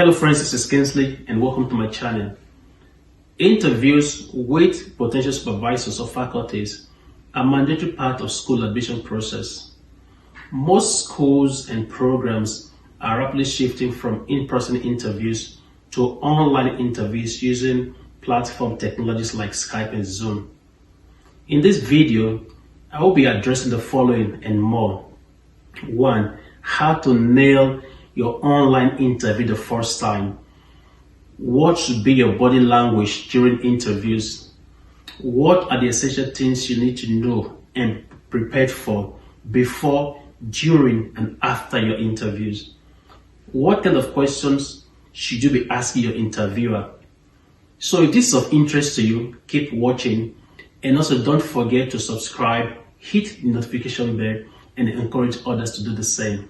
Hello friends, this is Kingsley and welcome to my channel. Interviews with potential supervisors or faculties are a mandatory part of school admission process. Most schools and programs are rapidly shifting from in-person interviews to online interviews using platform technologies like Skype and Zoom. In this video, I will be addressing the following and more. 1. How to nail your online interview the first time. What should be your body language during interviews? What are the essential things you need to know and prepared for before, during, and after your interviews? What kind of questions should you be asking your interviewer? So if this is of interest to you, keep watching, and also don't forget to subscribe, hit the notification bell, and encourage others to do the same.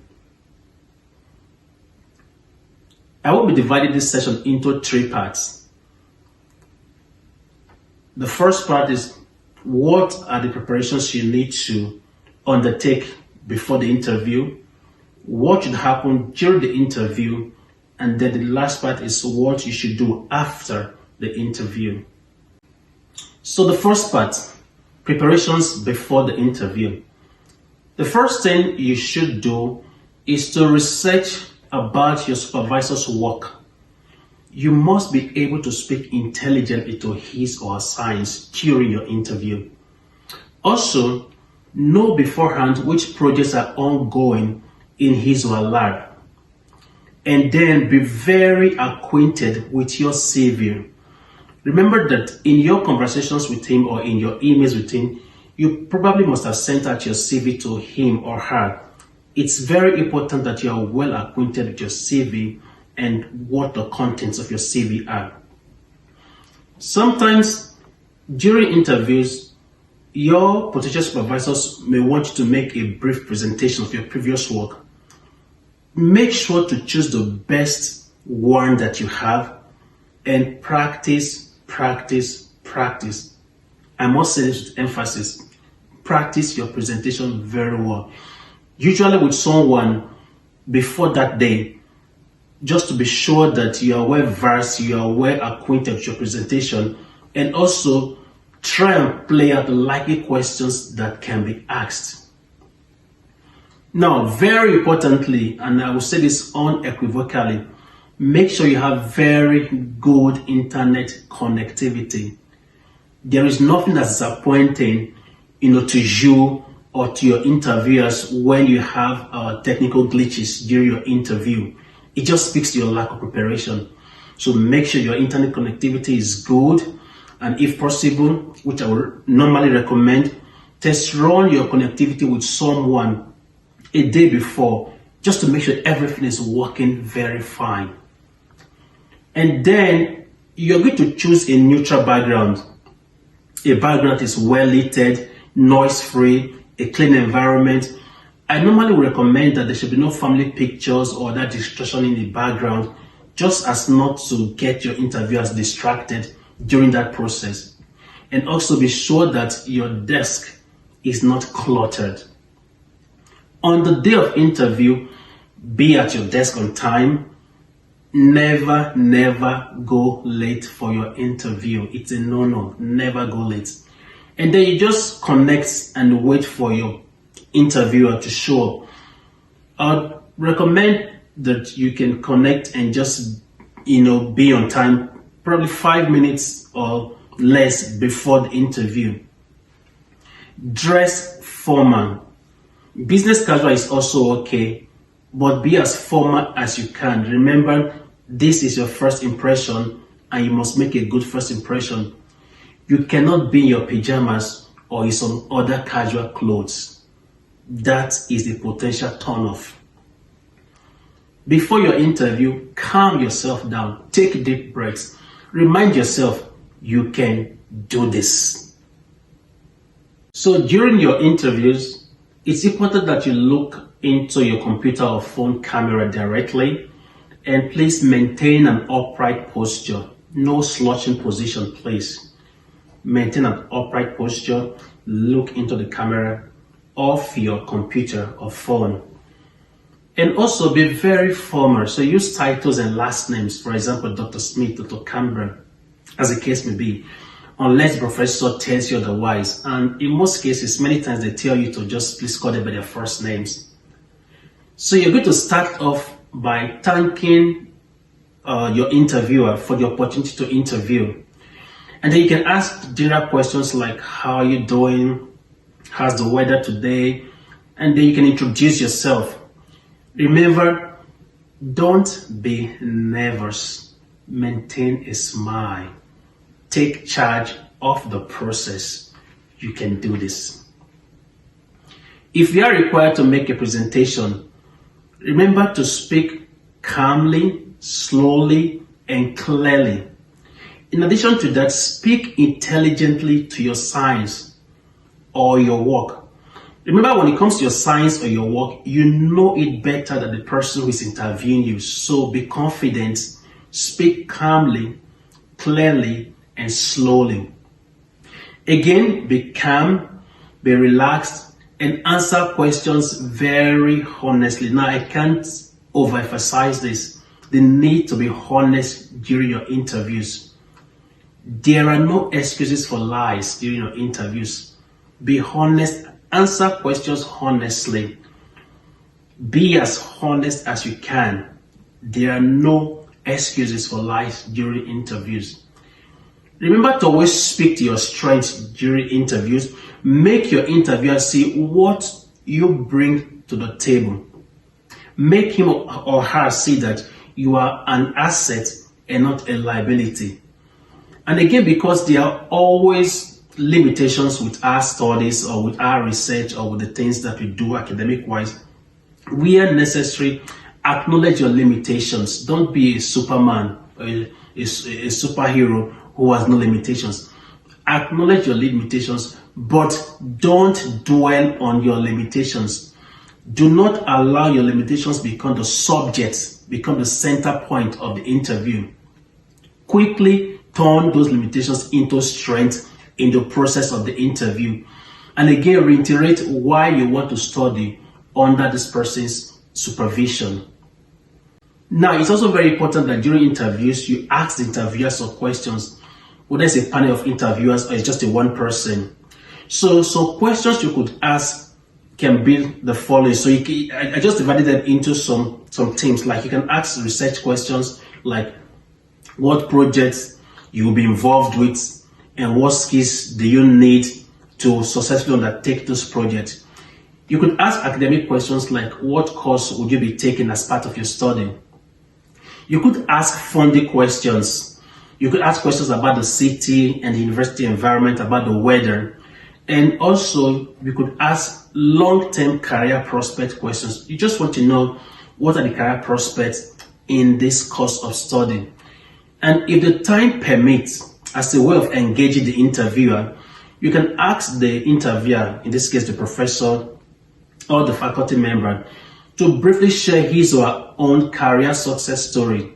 I will be dividing this session into 3 parts. The first part is what are the preparations you need to undertake before the interview, what should happen during the interview, and then the last part is what you should do after the interview. So the first part, preparations before the interview. The first thing you should do is to research about your supervisor's work. You must be able to speak intelligently to his or her signs during your interview. Also, know beforehand which projects are ongoing in his or her lab. And then be very acquainted with your CV. Remember that in your conversations with him or in your emails with him, you probably must have sent out your CV to him or her. It's very important that you are well acquainted with your CV and what the contents of your CV are. Sometimes during interviews, your potential supervisors may want you to make a brief presentation of your previous work. Make sure to choose the best one that you have and practice. I must say this with emphasis. Practice your presentation very well. Usually with someone before that day, just to be sure that you are well versed, you are well acquainted with your presentation, and also try and play out the likely questions that can be asked. Now, very importantly, and I will say this unequivocally, make sure you have very good internet connectivity. There is nothing that's disappointing, to you or to your interviewers when you have technical glitches during your interview. It just speaks to your lack of preparation. So make sure your internet connectivity is good, and if possible, which I would normally recommend, test run your connectivity with someone a day before, just to make sure everything is working very fine. And then you're going to choose a neutral background. A background is well lit, noise-free, a clean environment. I normally recommend that there should be no family pictures or that distraction in the background, just as not to get your interviewers distracted during that process. And also be sure that your desk is not cluttered. On the day of interview, be at your desk on time. Never go late for your interview. It's a no-no. Never go late. And then you just connect and wait for your interviewer to show up. I'd recommend that you can connect and just, be on time, probably 5 minutes or less before the interview. Dress formal. Business casual is also okay, but be as formal as you can. Remember, this is your first impression and you must make a good first impression. You cannot be in your pajamas or in some other casual clothes. That is the potential turnoff. Before your interview, calm yourself down. Take deep breaths. Remind yourself you can do this. So during your interviews, it's important that you look into your computer or phone camera directly, and please maintain an upright posture. No slouching position, please. Maintain an upright posture, look into the camera of your computer or phone. And also be very formal. So use titles and last names. For example, Dr. Smith, Dr. Campbell, as the case may be, unless the professor tells you otherwise. And in most cases, many times they tell you to just please call them by their first names. So you're going to start off by thanking your interviewer for the opportunity to interview. And then you can ask general questions like, how are you doing? How's the weather today? And then you can introduce yourself. Remember, don't be nervous. Maintain a smile. Take charge of the process. You can do this. If you are required to make a presentation, remember to speak calmly, slowly, and clearly. In addition to that, speak intelligently to your science or your work. Remember, when it comes to your science or your work, you know it better than the person who is interviewing you. So be confident, speak calmly, clearly, and slowly. Again, be calm, be relaxed, and answer questions very honestly. Now, I can't overemphasize this. The need to be honest during your interviews. There are no excuses for lies during your interviews. Be honest. Answer questions honestly. Be as honest as you can. There are no excuses for lies during interviews. Remember to always speak to your strengths during interviews. Make your interviewer see what you bring to the table. Make him or her see that you are an asset and not a liability. And again, because there are always limitations with our studies or with our research or with the things that we do academic-wise, where necessary, acknowledge your limitations. Don't be a Superman or a superhero who has no limitations. Acknowledge your limitations, but don't dwell on your limitations. Do not allow your limitations become the subject, become the center point of the interview. Quickly turn those limitations into strength in the process of the interview. And again, reiterate why you want to study under this person's supervision. Now, it's also very important that during interviews, you ask the interviewer some questions, whether it's a panel of interviewers or it's just a one person. So questions you could ask can be the following. So I just divided them into some themes. Like you can ask research questions like what projects you will be involved with, and what skills do you need to successfully undertake this project. You could ask academic questions like what course would you be taking as part of your study. You could ask funding questions. You could ask questions about the city and the university environment, about the weather. And also you could ask long-term career prospect questions. You just want to know what are the career prospects in this course of study. And if the time permits, as a way of engaging the interviewer, you can ask the interviewer, in this case the professor or the faculty member, to briefly share his or her own career success story.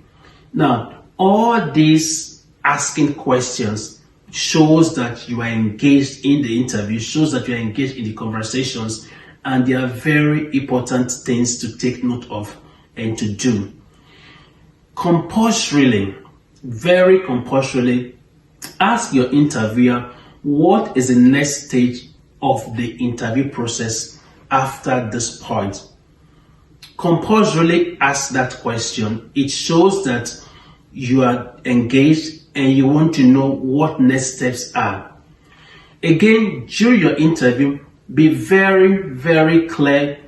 Now, all these asking questions shows that you are engaged in the interview, shows that you are engaged in the conversations, and they are very important things to take note of and to do. Compulsorily, very compulsorily, ask your interviewer what is the next stage of the interview process after this point. Compulsorily ask that question. It shows that you are engaged and you want to know what next steps are. Again, during your interview, be very, very clear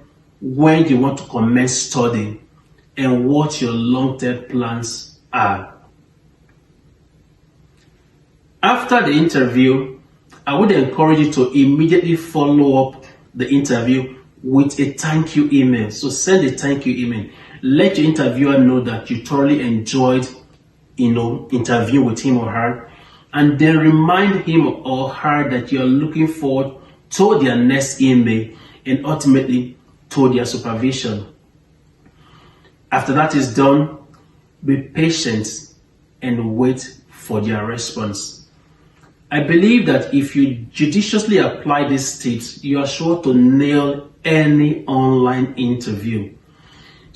when you want to commence studying and what your long-term plans are. After the interview, I would encourage you to immediately follow up the interview with a thank you email. So send a thank you email. Let your interviewer know that you thoroughly enjoyed, interview with him or her, and then remind him or her that you are looking forward to their next email and ultimately to their supervision. After that is done, be patient and wait for their response. I believe that if you judiciously apply these tips, you are sure to nail any online interview.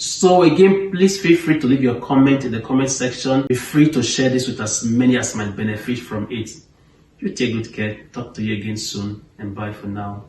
So again, please feel free to leave your comment in the comment section. Be free to share this with as many as might benefit from it. You take good care. Talk to you again soon, and bye for now.